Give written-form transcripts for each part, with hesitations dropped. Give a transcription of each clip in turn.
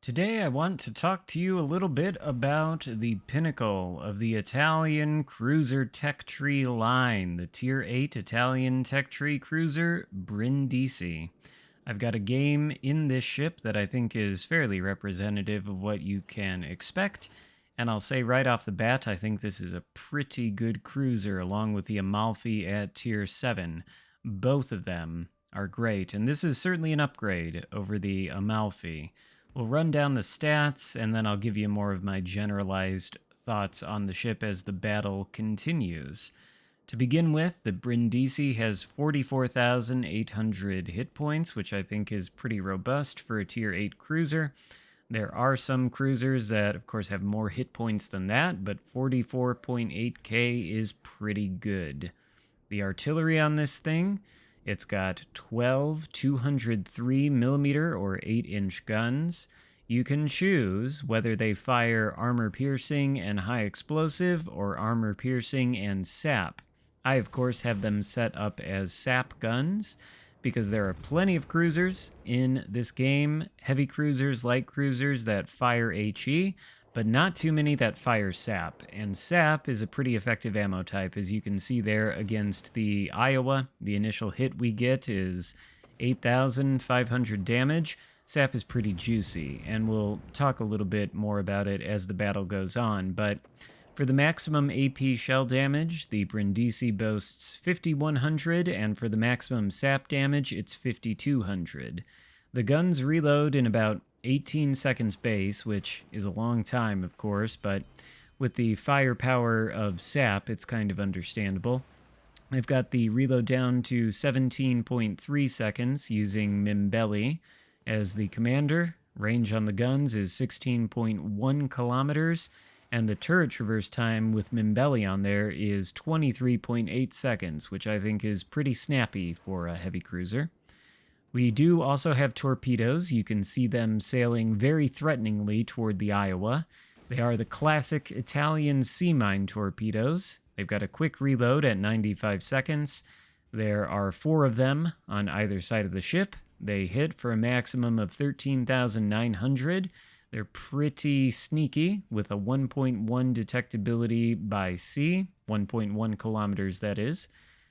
Today, I want to talk to you a little bit about the pinnacle of the Italian cruiser tech tree line, the Tier 8 Italian tech tree cruiser Brindisi. I've got a game in this ship that I think is fairly representative of what you can expect, and I'll say right off the bat, I think this is a pretty good cruiser along with the Amalfi at Tier 7. Both of them are great, and this is certainly an upgrade over the Amalfi. We'll run down the stats, and then I'll give you more of my generalized thoughts on the ship as the battle continues. To begin with, the Brindisi has 44,800 hit points, which I think is pretty robust for a Tier 8 cruiser. There are some cruisers that, of course, have more hit points than that, but 44.8k is pretty good. The artillery on this thing, it's got 12 203mm or 8-inch guns. You can choose whether they fire armor piercing and high explosive or armor piercing and sap. I, of course, have them set up as sap guns because there are plenty of cruisers in this game, heavy cruisers, light cruisers that fire HE, but not too many that fire sap. And sap is a pretty effective ammo type, as you can see there against the Iowa. The initial hit we get is 8,500 damage. Sap is pretty juicy, and we'll talk a little bit more about it as the battle goes on, but for the maximum AP shell damage, the Brindisi boasts 5,100, and for the maximum sap damage, it's 5,200. The guns reload in about 18 seconds base, which is a long time, of course, but with the firepower of sap, it's kind of understandable. I've got the reload down to 17.3 seconds using Mimbelli as the commander. Range on the guns is 16.1 kilometers, and the turret traverse time with Mimbelli on there is 23.8 seconds, which I think is pretty snappy for a heavy cruiser. We do also have torpedoes. You can see them sailing very threateningly toward the Iowa. They are the classic Italian sea mine torpedoes. They've got a quick reload at 95 seconds. There are 4 of them on either side of the ship. They hit for a maximum of 13,900. They're pretty sneaky with a 1.1 detectability by sea, 1.1 kilometers that is.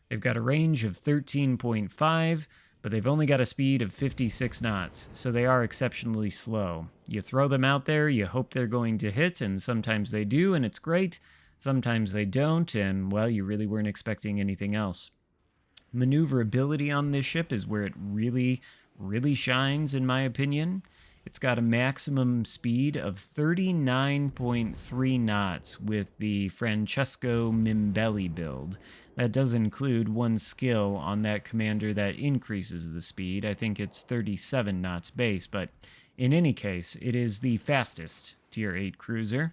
They've got a range of 13.5, but they've only got a speed of 56 knots, so they are exceptionally slow. You throw them out there, you hope they're going to hit, and sometimes they do, and it's great. Sometimes they don't, and, well, you really weren't expecting anything else. Maneuverability on this ship is where it really shines, in my opinion. It's got a maximum speed of 39.3 knots with the Francesco Mimbelli build. That does include one skill on that commander that increases the speed. I think it's 37 knots base, but in any case, it is the fastest Tier 8 cruiser.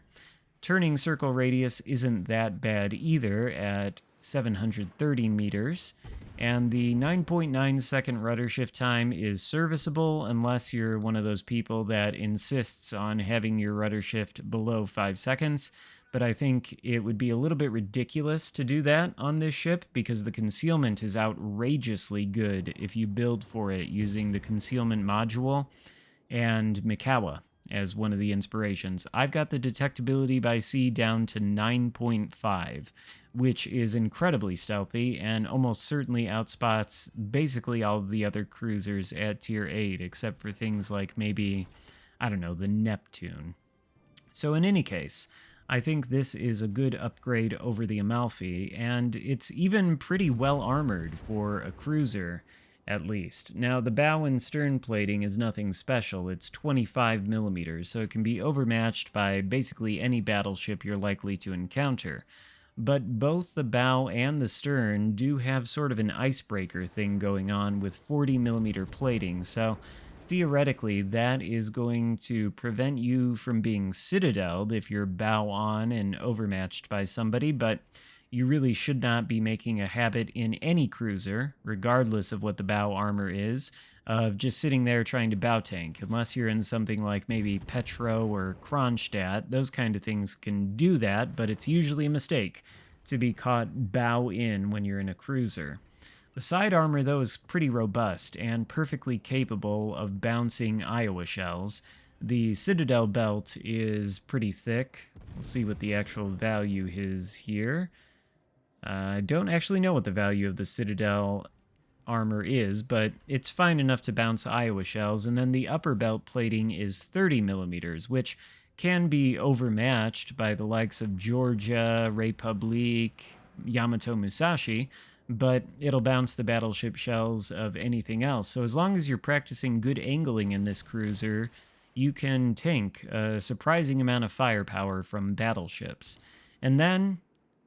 Turning circle radius isn't that bad either at 730 meters, and the 9.9 second rudder shift time is serviceable unless you're one of those people that insists on having your rudder shift below 5 seconds, but I think it would be a little bit ridiculous to do that on this ship because the concealment is outrageously good if you build for it using the concealment module and Mikawa as one of the inspirations. I've got the detectability by sea down to 9.5, which is incredibly stealthy and almost certainly outspots basically all of the other cruisers at Tier 8, except for things like maybe, I don't know, the Neptune. So in any case, I think this is a good upgrade over the Amalfi, and it's even pretty well armored for a cruiser, at least. Now, the bow and stern plating is nothing special. It's 25 millimeters, so it can be overmatched by basically any battleship you're likely to encounter. But both the bow and the stern do have sort of an icebreaker thing going on with 40 millimeter plating, so theoretically that is going to prevent you from being citadeled if you're bow on and overmatched by somebody, but you really should not be making a habit in any cruiser, regardless of what the bow armor is, of just sitting there trying to bow tank, unless you're in something like maybe Petro or Kronstadt. Those kind of things can do that, but it's usually a mistake to be caught bow in when you're in a cruiser. The side armor, though, is pretty robust and perfectly capable of bouncing Iowa shells. The Citadel belt is pretty thick. We'll see what the actual value is here. I don't actually know what the value of the Citadel armor is, but it's fine enough to bounce Iowa shells. And then the upper belt plating is 30 millimeters, which can be overmatched by the likes of Georgia, Republic, Yamato Musashi, but it'll bounce the battleship shells of anything else. So as long as you're practicing good angling in this cruiser, you can tank a surprising amount of firepower from battleships. And then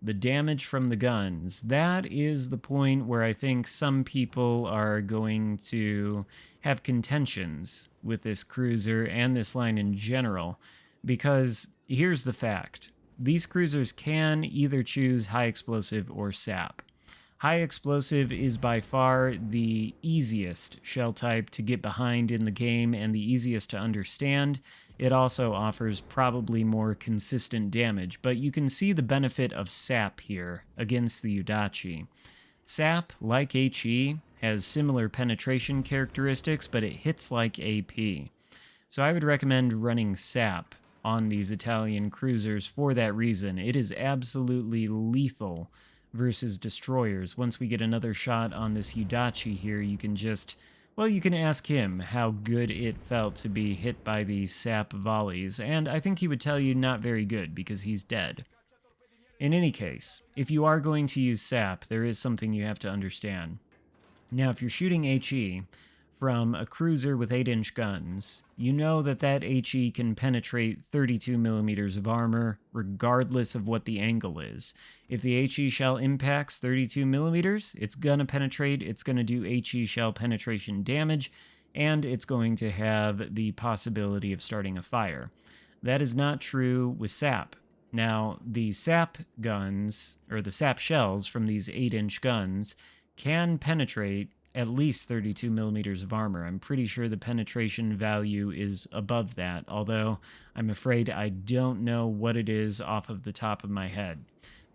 the damage from the guns. That is the point where I think some people are going to have contentions with this cruiser and this line in general, because here's the fact. These cruisers can either choose high explosive or sap. High explosive is by far the easiest shell type to get behind in the game and the easiest to understand. It also offers probably more consistent damage, but you can see the benefit of sap here against the Udachi. Sap, like HE, has similar penetration characteristics, but it hits like AP. So I would recommend running sap on these Italian cruisers for that reason. It is absolutely lethal versus destroyers. Once we get another shot on this Udachi here, you can just, well, you can ask him how good it felt to be hit by these sap volleys, and I think he would tell you not very good because he's dead. In any case, if you are going to use sap, there is something you have to understand. Now, if you're shooting HE from a cruiser with 8-inch guns, you know that that HE can penetrate 32 millimeters of armor, regardless of what the angle is. If the HE shell impacts 32 millimeters, it's gonna penetrate, it's gonna do HE shell penetration damage, and it's going to have the possibility of starting a fire. That is not true with sap. Now, the sap guns, or the sap shells from these 8-inch guns, can penetrate at least 32 millimeters of armor. I'm pretty sure the penetration value is above that, although I'm afraid I don't know what it is off of the top of my head.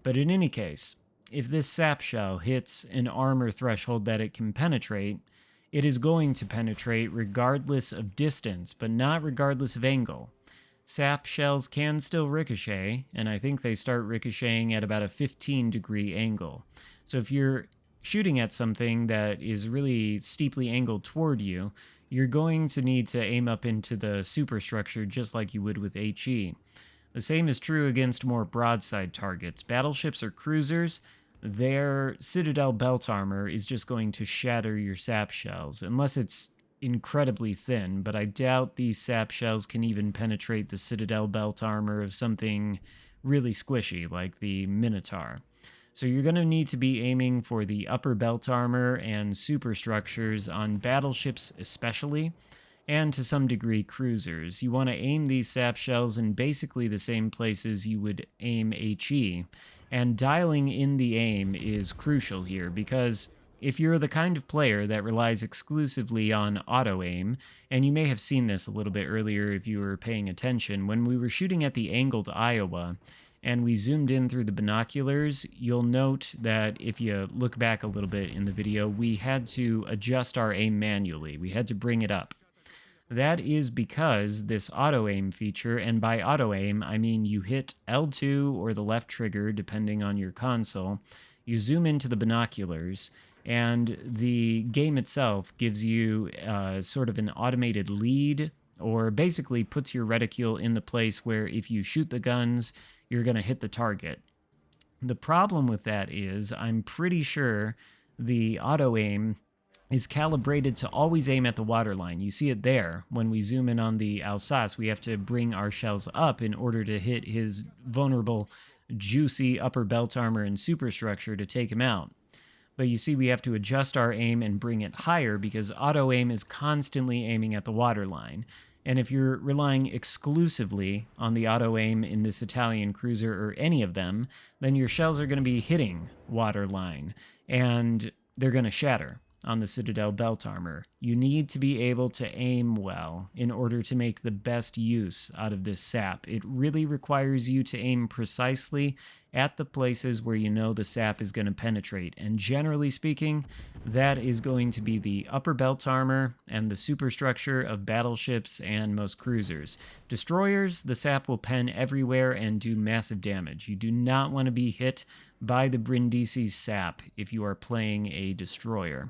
But in any case, if this sap shell hits an armor threshold that it can penetrate, it is going to penetrate regardless of distance, but not regardless of angle. Sap shells can still ricochet, and I think they start ricocheting at about a 15-degree angle. So if you're shooting at something that is really steeply angled toward you, you're going to need to aim up into the superstructure just like you would with HE. The same is true against more broadside targets. Battleships or cruisers, their Citadel belt armor is just going to shatter your sap shells, unless it's incredibly thin, but I doubt these sap shells can even penetrate the Citadel belt armor of something really squishy like the Minotaur. So you're going to need to be aiming for the upper belt armor and superstructures on battleships especially, and to some degree cruisers. You want to aim these sap shells in basically the same places you would aim HE, and dialing in the aim is crucial here because if you're the kind of player that relies exclusively on auto-aim, and you may have seen this a little bit earlier if you were paying attention, when we were shooting at the angled Iowa, and we zoomed in through the binoculars, you'll note that if you look back a little bit in the video, we had to adjust our aim manually. We had to bring it up. That is because this auto-aim feature, and by auto-aim, I mean you hit L2 or the left trigger, depending on your console, you zoom into the binoculars, and the game itself gives you sort of an automated lead, or basically puts your reticule in the place where if you shoot the guns, you're going to hit the target. The problem with that is I'm pretty sure the auto-aim is calibrated to always aim at the waterline. You see it there. When we zoom in on the Alsace, we have to bring our shells up in order to hit his vulnerable, juicy upper belt armor and superstructure to take him out. But you see we have to adjust our aim and bring it higher because auto-aim is constantly aiming at the waterline. And if you're relying exclusively on the auto-aim in this Italian cruiser or any of them, then your shells are going to be hitting waterline, and they're going to shatter on the Citadel belt armor. You need to be able to aim well in order to make the best use out of this sap. It really requires you to aim precisely at the places where you know the sap is going to penetrate. And generally speaking, that is going to be the upper belt armor and the superstructure of battleships and most cruisers. Destroyers, the sap will pen everywhere and do massive damage. You do not want to be hit by the Brindisi's sap if you are playing a destroyer.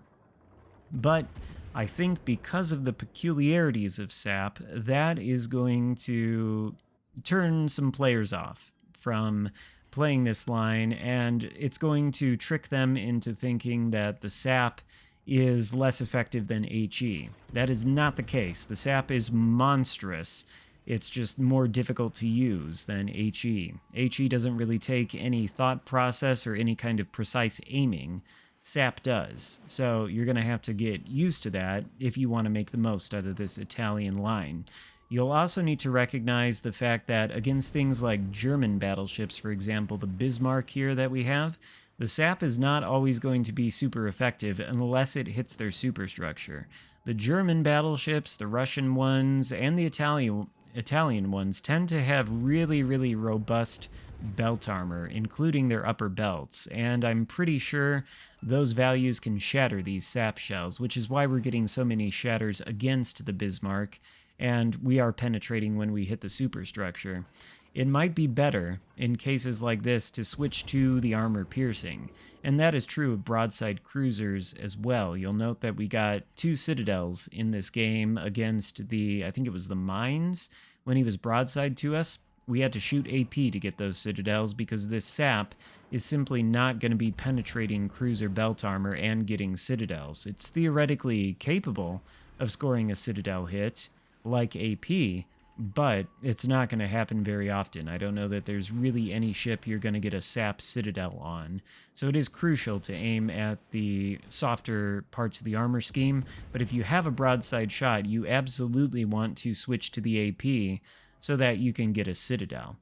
But I think because of the peculiarities of sap, that is going to turn some players off from playing this line, and it's going to trick them into thinking that the sap is less effective than HE. That is not the case. The sap is monstrous. It's just more difficult to use than HE. HE doesn't really take any thought process or any kind of precise aiming. Sap does. So you're going to have to get used to that if you want to make the most out of this Italian line. You'll also need to recognize the fact that against things like German battleships, for example, the Bismarck here that we have, the sap is not always going to be super effective unless it hits their superstructure. The German battleships, the Russian ones, and the Italian ones tend to have really, really robust belt armor, including their upper belts, and I'm pretty sure those values can shatter these sap shells, which is why we're getting so many shatters against the Bismarck, and we are penetrating when we hit the superstructure. It might be better, in cases like this, to switch to the armor piercing, and that is true of broadside cruisers as well. You'll note that we got 2 citadels in this game against I think it was the mines, when he was broadside to us. We had to shoot AP to get those citadels because this sap is simply not going to be penetrating cruiser belt armor and getting citadels. It's theoretically capable of scoring a citadel hit, like AP, but it's not going to happen very often. I don't know that there's really any ship you're going to get a sap citadel on. So it is crucial to aim at the softer parts of the armor scheme, but if you have a broadside shot, you absolutely want to switch to the AP so that you can get a citadel.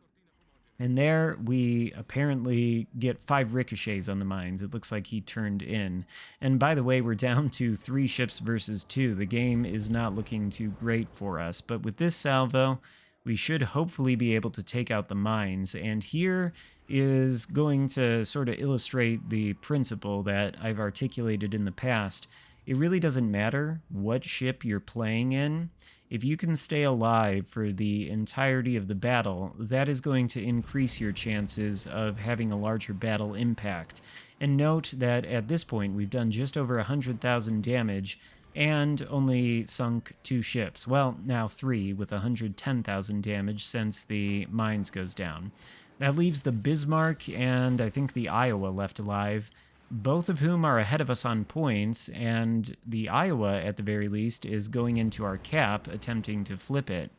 And there we apparently get 5 ricochets on the mines. It looks like he turned in. And by the way, we're down to 3 ships versus 2. The game is not looking too great for us. But with this salvo, we should hopefully be able to take out the mines. And here is going to sort of illustrate the principle that I've articulated in the past. It really doesn't matter what ship you're playing in. If you can stay alive for the entirety of the battle, that is going to increase your chances of having a larger battle impact. And note that at this point, we've done just over 100,000 damage and only sunk 2 ships. Well, now 3 with 110,000 damage since the mines goes down. That leaves the Bismarck and I think the Iowa left alive, both of whom are ahead of us on points, and the Iowa, at the very least, is going into our cap, attempting to flip it.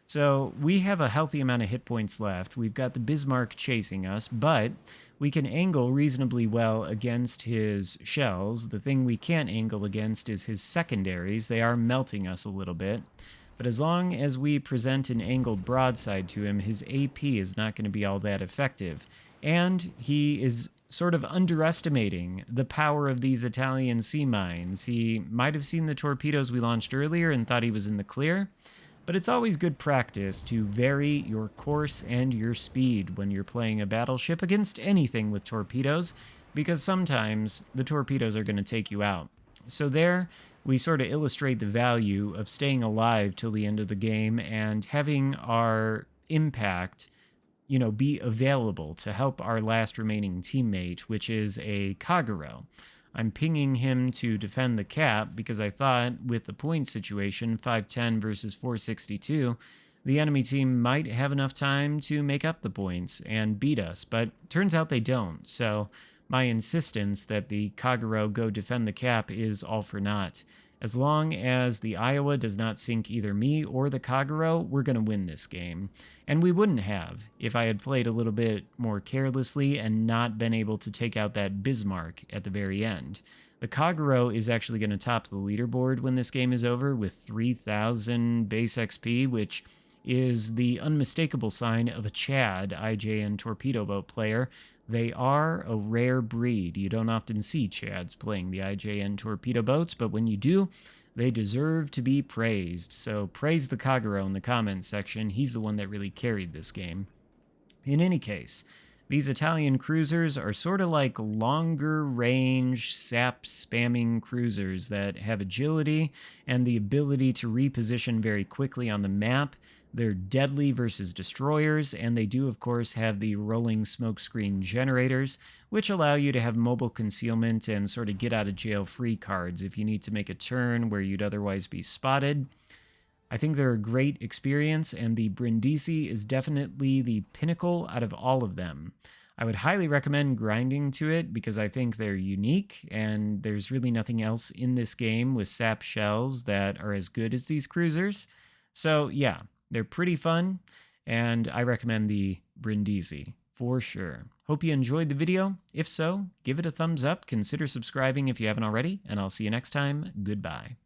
So we have a healthy amount of hit points left. We've got the Bismarck chasing us, but we can angle reasonably well against his shells. The thing we can't angle against is his secondaries. They are melting us a little bit. But as long as we present an angled broadside to him, his AP is not going to be all that effective. And he is sort of underestimating the power of these Italian sea mines. He might have seen the torpedoes we launched earlier and thought he was in the clear, but it's always good practice to vary your course and your speed when you're playing a battleship against anything with torpedoes, because sometimes the torpedoes are going to take you out. So there, we sort of illustrate the value of staying alive till the end of the game and having our impact be available to help our last remaining teammate, which is a Kagero. I'm pinging him to defend the cap because I thought with the point situation, 510 versus 462, the enemy team might have enough time to make up the points and beat us, but turns out they don't. So my insistence that the Kagero go defend the cap is all for naught. As long as the Iowa does not sink either me or the Kagero, we're going to win this game. And we wouldn't have if I had played a little bit more carelessly and not been able to take out that Bismarck at the very end. The Kagero is actually going to top the leaderboard when this game is over with 3,000 base XP, which is the unmistakable sign of a Chad IJN torpedo boat player. They are a rare breed. You don't often see Chads playing the IJN torpedo boats, but when you do, they deserve to be praised. So praise the Kagero in the comments section. He's the one that really carried this game. In any case, These Italian cruisers are sort of like longer range sap spamming cruisers that have agility and the ability to reposition very quickly on the map. They're deadly versus destroyers, and they do, of course, have the rolling smokescreen generators, which allow you to have mobile concealment and sort of get out of jail free cards if you need to make a turn where you'd otherwise be spotted. I think they're a great experience, and the Brindisi is definitely the pinnacle out of all of them. I would highly recommend grinding to it because I think they're unique, and there's really nothing else in this game with sap shells that are as good as these cruisers. So, yeah, they're pretty fun, and I recommend the Brindisi for sure. Hope you enjoyed the video. If so, give it a thumbs up, consider subscribing if you haven't already, and I'll see you next time. Goodbye.